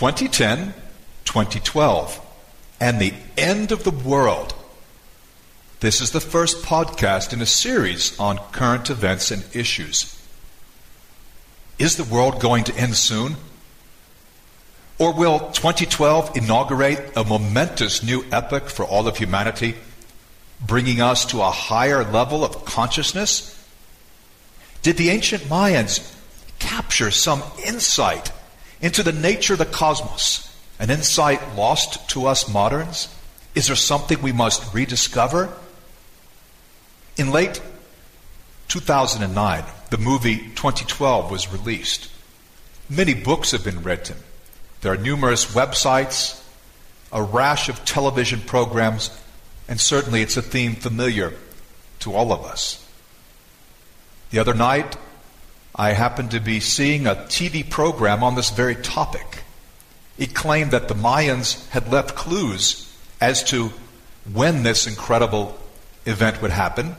2010, 2012, and the end of the world. This is the first podcast in a series on current events and issues. Is the world going to end soon? Or will 2012 inaugurate a momentous new epoch for all of humanity, bringing us to a higher level of consciousness? Did the ancient Mayans capture some insight into the nature of the cosmos, an insight lost to us moderns? Is there something we must rediscover? In late 2009, the movie 2012 was released. Many books have been written. There are numerous websites, a rash of television programs, and certainly it's a theme familiar to all of us. The other night, I happened to be seeing a TV program on this very topic. It claimed that the Mayans had left clues as to when this incredible event would happen,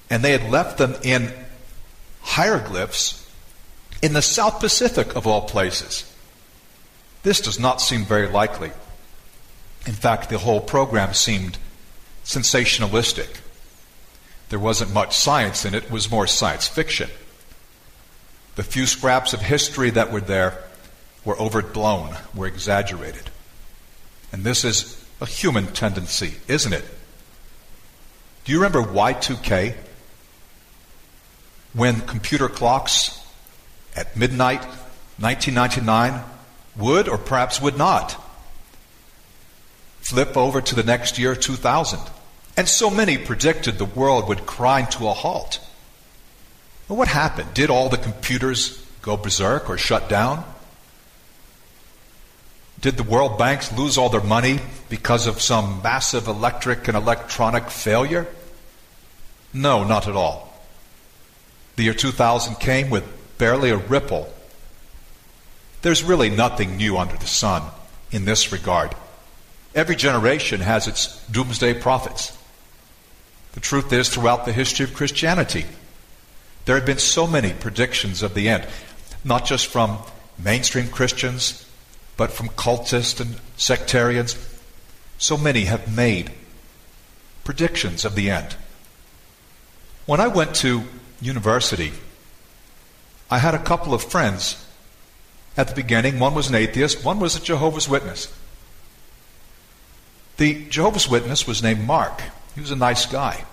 and they had left them in hieroglyphs in the South Pacific, of all places. This does not seem very likely. In fact, the whole program seemed sensationalistic. There wasn't much science in it. It was more science fiction. The few scraps of history that were there were overblown, were exaggerated. And this is a human tendency, isn't it? Do you remember Y2K? When computer clocks at midnight, 1999, would or perhaps would not flip over to the next year, 2000. And so many predicted the world would grind to a halt. Well, what happened? Did all the computers go berserk or shut down? Did the world banks lose all their money because of some massive electric and electronic failure? No, not at all. The year 2000 came with barely a ripple. There's really nothing new under the sun in this regard. Every generation has its doomsday prophets. The truth is, throughout the history of Christianity, there have been so many predictions of the end, not just from mainstream Christians, but from cultists and sectarians. So many have made predictions of the end. When I went to university, I had a couple of friends at the beginning. One was an atheist, one was a Jehovah's Witness. The Jehovah's Witness was named Mark. He was a nice guy.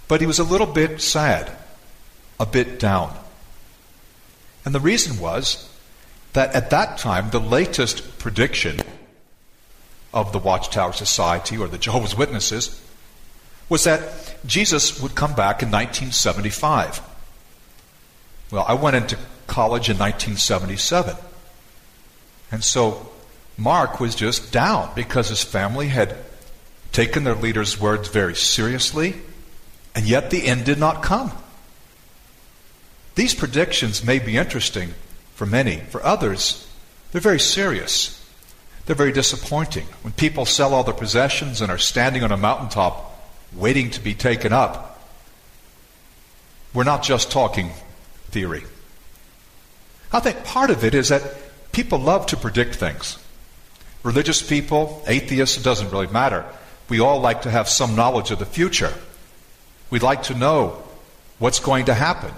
But he was a little bit sad, a bit down. And the reason was that at that time, the latest prediction of the Watchtower Society or the Jehovah's Witnesses was that Jesus would come back in 1975. Well, I went into college in 1977. And so Mark was just down because his family had taken their leader's words very seriously, and yet the end did not come. These predictions may be interesting for many. For others, they're very serious. They're very disappointing. When people sell all their possessions and are standing on a mountaintop waiting to be taken up, we're not just talking theory. I think part of it is that people love to predict things. Religious people, atheists, it doesn't really matter. We all like to have some knowledge of the future. We'd like to know what's going to happen.